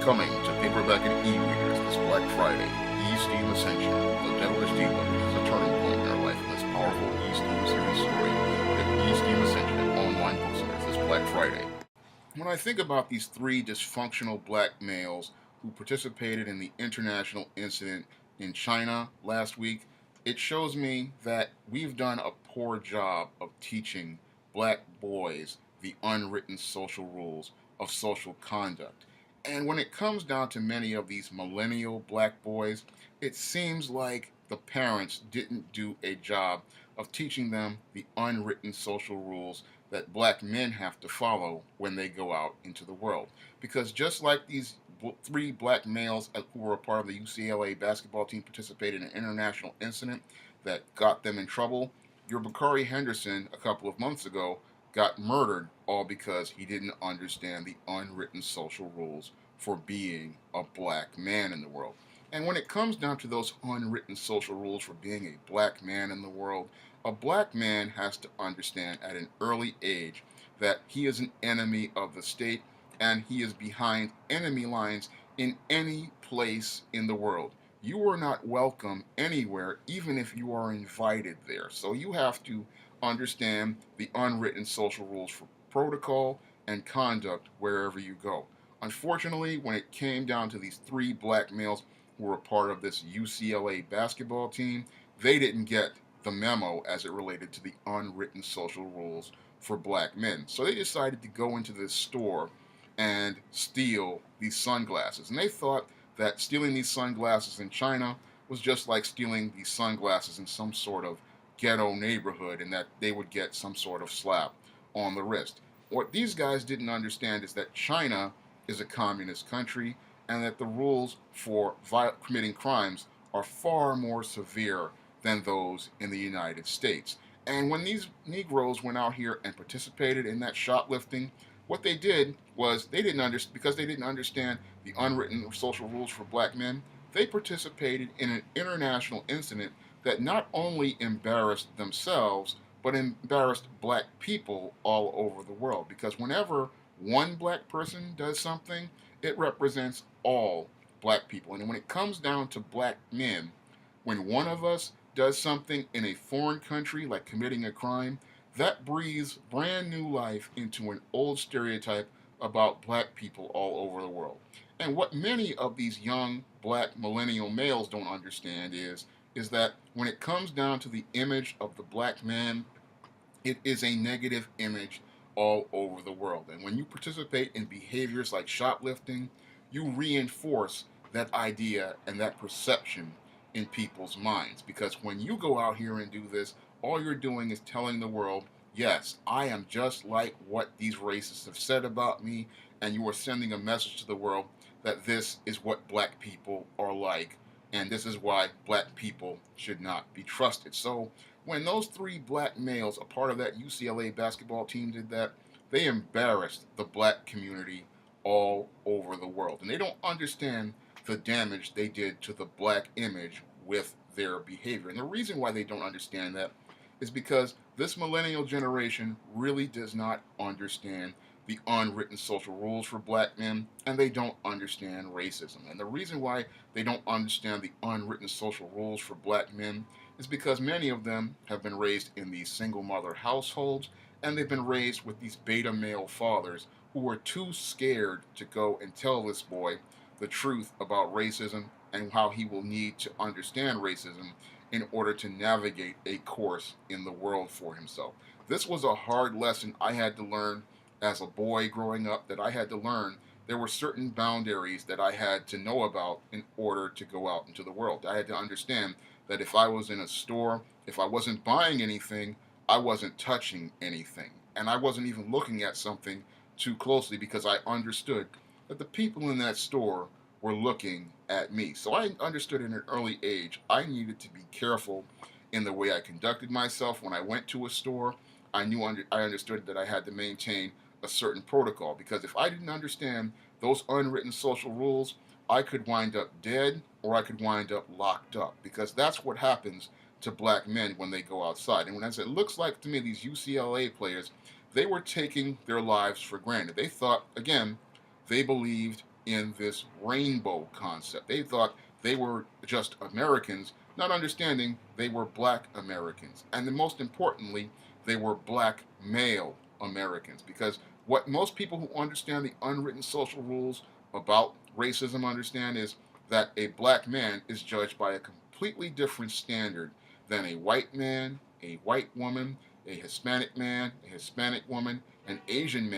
Coming to paperback and e-readers this Black Friday, E-Steam Ascension, The Devilish Dealer reaches a turning point in our life in this powerful E-Steam series story at E-Steam Ascension at online bookstores this Black Friday. When I think about these three dysfunctional black males who participated in the international incident in China last week, it shows me that we've done a poor job of teaching black boys the unwritten social rules of social conduct. And when it comes down to many of these millennial black boys, it seems like the parents didn't do a job of teaching them the unwritten social rules that black men have to follow when they go out into the world. Because just like these three black males who were a part of the UCLA basketball team participated in an international incident that got them in trouble, your Bakari Henderson a couple of months ago got murdered all because he didn't understand the unwritten social rules for being a black man in the world. And when it comes down to those unwritten social rules for being a black man in the world, a black man has to understand at an early age that he is an enemy of the state and he is behind enemy lines in any place in the world. You are not welcome anywhere, even if you are invited there. So you have to understand the unwritten social rules for protocol and conduct wherever you go. Unfortunately, when it came down to these three black males who were a part of this UCLA basketball team, they didn't get the memo as it related to the unwritten social rules for black men. So they decided to go into this store and steal these sunglasses. And they thought that stealing these sunglasses in China was just like stealing these sunglasses in some sort of ghetto neighborhood and that they would get some sort of slap on the wrist. What these guys didn't understand is that China is a communist country and that the rules for committing crimes are far more severe than those in the United States. And when these Negroes went out here and participated in that shoplifting, what they did was they didn't understand, because they didn't understand the unwritten social rules for black men, they participated in an international incident that not only embarrassed themselves, but embarrassed black people all over the world. Because whenever one black person does something, it represents all black people. And when it comes down to black men, when one of us does something in a foreign country, like committing a crime, that breathes brand new life into an old stereotype about black people all over the world. And what many of these young black millennial males don't understand is that when it comes down to the image of the black man, it is a negative image all over the world. And when you participate in behaviors like shoplifting, you reinforce that idea and that perception in people's minds. Because when you go out here and do this, all you're doing is telling the world, yes, I am just like what these racists have said about me, and you are sending a message to the world that this is what black people are like, and this is why black people should not be trusted. So when those three black males, a part of that UCLA basketball team, did that, they embarrassed the black community all over the world. And they don't understand the damage they did to the black image with their behavior. And the reason why they don't understand that is because this millennial generation really does not understand the unwritten social rules for black men, and they don't understand racism. And the reason why they don't understand the unwritten social rules for black men is because many of them have been raised in these single mother households, and they've been raised with these beta male fathers who are too scared to go and tell this boy the truth about racism and how he will need to understand racism in order to navigate a course in the world for himself. This was a hard lesson I had to learn as a boy growing up, that I had to learn there were certain boundaries that I had to know about in order to go out into the world. I had to understand that if I was in a store, if I wasn't buying anything, I wasn't touching anything. And I wasn't even looking at something too closely because I understood that the people in that store were looking at me. So I understood at an early age I needed to be careful in the way I conducted myself when I went to a store. I understood that I had to maintain a certain protocol, because if I didn't understand those unwritten social rules, I could wind up dead or I could wind up locked up, because that's what happens to black men when they go outside. And as it looks like to me, these UCLA players, they were taking their lives for granted. They thought, again, they believed in this rainbow concept. They thought they were just Americans, not understanding they were black Americans. And then most importantly, they were black male Americans. Because what most people who understand the unwritten social rules about racism understand is that a black man is judged by a completely different standard than a white man, a white woman, a Hispanic man, a Hispanic woman, an Asian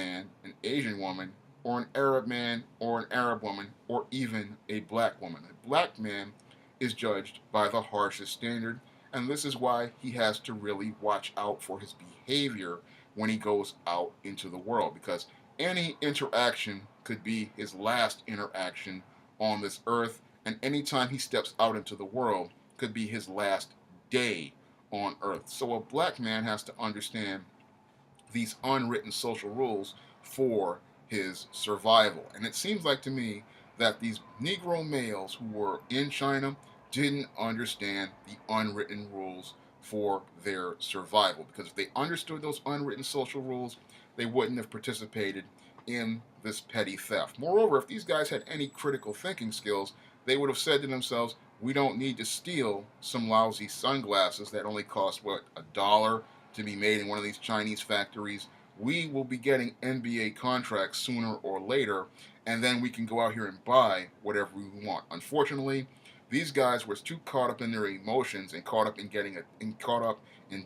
woman, or an Arab man, or an Arab woman, or even a black woman. A black man is judged by the harshest standard, and this is why he has to really watch out for his behavior when he goes out into the world, because any interaction could be his last interaction on this earth, and any time he steps out into the world could be his last day on earth. So a black man has to understand these unwritten social rules for his survival. And it seems like to me that these Negro males who were in China didn't understand the unwritten rules for their survival. Because if they understood those unwritten social rules, they wouldn't have participated in this petty theft. Moreover, if these guys had any critical thinking skills, they would have said to themselves, we don't need to steal some lousy sunglasses that only cost, what, $1 to be made in one of these Chinese factories. We will be getting NBA contracts sooner or later, and then we can go out here and buy whatever we want. Unfortunately, these guys were too caught up in their emotions and caught up in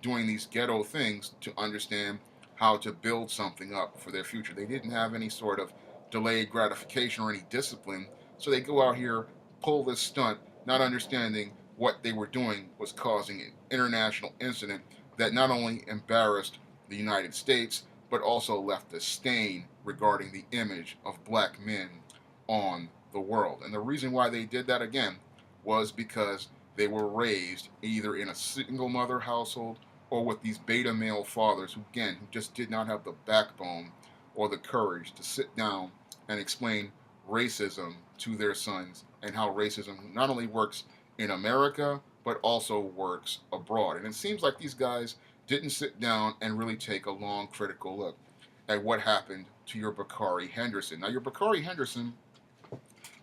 doing these ghetto things to understand how to build something up for their future. They didn't have any sort of delayed gratification or any discipline, so they go out here, pull this stunt, not understanding what they were doing was causing an international incident that not only embarrassed the United States, but also left a stain regarding the image of black men on the world. And the reason why they did that again was because they were raised either in a single mother household or with these beta male fathers who, again, who just did not have the backbone or the courage to sit down and explain racism to their sons and how racism not only works in America, but also works abroad. And it seems like these guys didn't sit down and really take a long, critical look at what happened to your Bakari Henderson. Now, your Bakari Henderson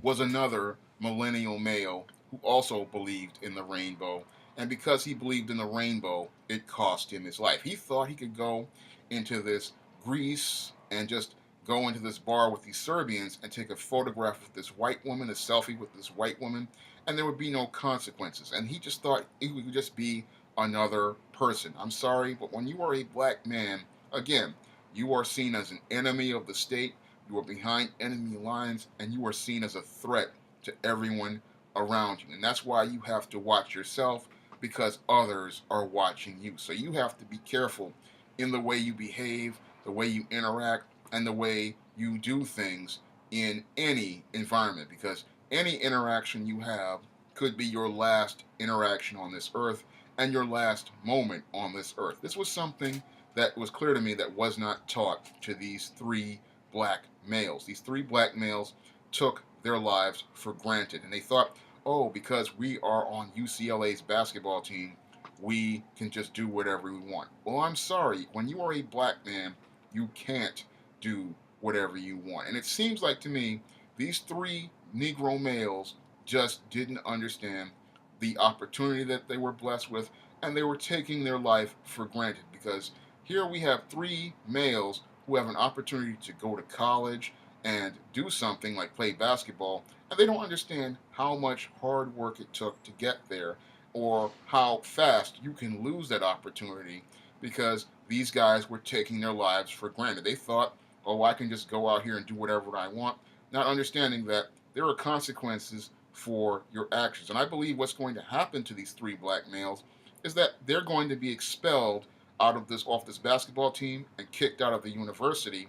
was another millennial male who also believed in the rainbow. And because he believed in the rainbow, it cost him his life. He thought he could go into this Greece and just go into this bar with these Serbians and take a photograph with this white woman, a selfie with this white woman, and there would be no consequences. And he just thought he would just be another person. I'm sorry, but when you are a black man, again, you are seen as an enemy of the state, you are behind enemy lines, and you are seen as a threat to everyone around you. And that's why you have to watch yourself, because others are watching you. So you have to be careful in the way you behave, the way you interact, and the way you do things in any environment, because any interaction you have could be your last interaction on this earth and your last moment on this earth. This was something that was clear to me that was not taught to these three black males. These three black males took their lives for granted, and they thought, oh, because we are on UCLA's basketball team, we can just do whatever we want. Well, I'm sorry, when you are a black man, you can't do whatever you want. And it seems like to me, these three Negro males just didn't understand the opportunity that they were blessed with, and they were taking their life for granted, because here we have three males who have an opportunity to go to college and do something like play basketball, and they don't understand how much hard work it took to get there, or how fast you can lose that opportunity, because these guys were taking their lives for granted. They thought, oh, I can just go out here and do whatever I want, not understanding that there are consequences for your actions. And I believe what's going to happen to these three black males is that they're going to be expelled off this basketball team and kicked out of the university,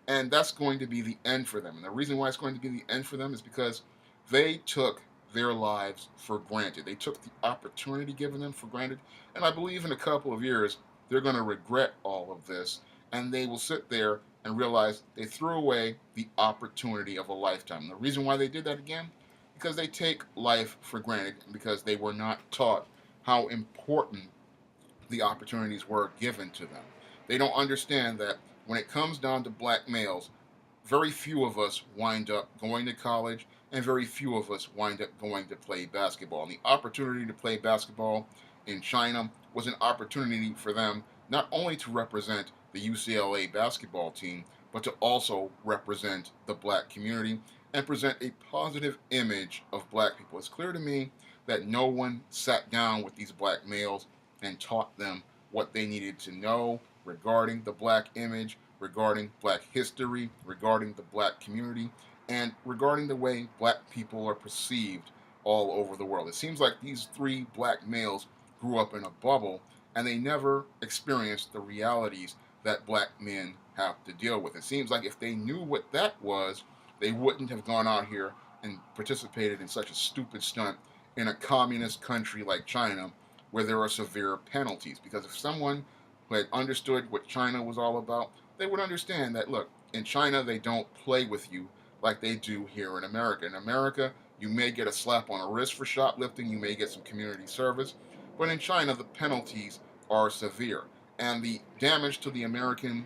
and that's going to be the end for them. And the reason why it's going to be the end for them is because they took their lives for granted. They took the opportunity given them for granted, and I believe in a couple of years they're going to regret all of this, and they will sit there and realize they threw away the opportunity of a lifetime. And the reason why they did that again, because they take life for granted, and because they were not taught how important the opportunities were given to them. They don't understand that when it comes down to black males, very few of us wind up going to college, and very few of us wind up going to play basketball. And the opportunity to play basketball in China was an opportunity for them not only to represent the UCLA basketball team, but to also represent the black community and present a positive image of black people. It's clear to me that no one sat down with these black males and taught them what they needed to know regarding the black image, regarding black history, regarding the black community, and regarding the way black people are perceived all over the world. It seems like these three black males grew up in a bubble and they never experienced the realities that black men have to deal with. It seems like if they knew what that was, they wouldn't have gone out here and participated in such a stupid stunt in a communist country like China where there are severe penalties. Because if someone who had understood what China was all about, they would understand that, look, in China, they don't play with you like they do here in America. In America, you may get a slap on the wrist for shoplifting, you may get some community service, but in China, the penalties are severe. And the damage to the American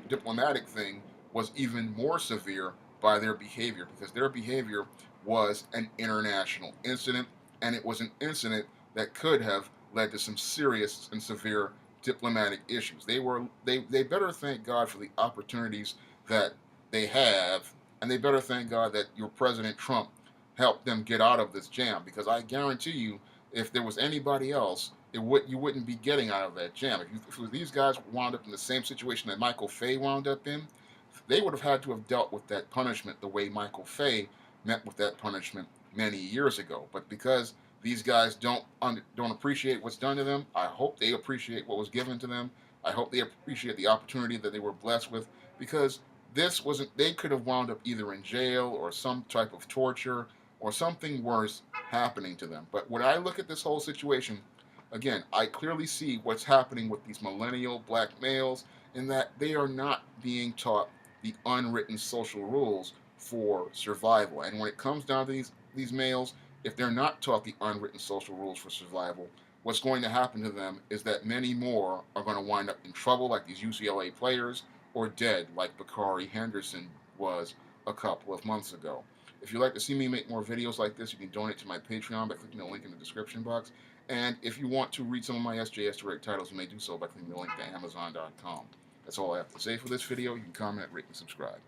diplomatic thing was even more severe by their behavior, because their behavior was an international incident, and it was an incident that could have led to some serious and severe diplomatic issues. They better thank God for the opportunities that they have, and they better thank God that your President Trump helped them get out of this jam. Because I guarantee you, if there was anybody else, you wouldn't be getting out of that jam. If these guys wound up in the same situation that Michael Fay wound up in, they would have had to have dealt with that punishment the way Michael Fay met with that punishment many years ago. But because these guys don't appreciate what's done to them, I hope they appreciate what was given to them. I hope they appreciate the opportunity that they were blessed with, because this wasn't. They could have wound up either in jail or some type of torture or something worse happening to them. But when I look at this whole situation, again, I clearly see what's happening with these millennial black males in that they are not being taught the unwritten social rules for survival. And when it comes down to these males, if they're not taught the unwritten social rules for survival, what's going to happen to them is that many more are going to wind up in trouble, like these UCLA players, or dead, like Bakari Henderson was a couple of months ago. If you'd like to see me make more videos like this, you can donate to my Patreon by clicking the link in the description box. And if you want to read some of my SJS direct titles, you may do so by clicking the link to Amazon.com. That's all I have to say for this video. You can comment, rate, and subscribe.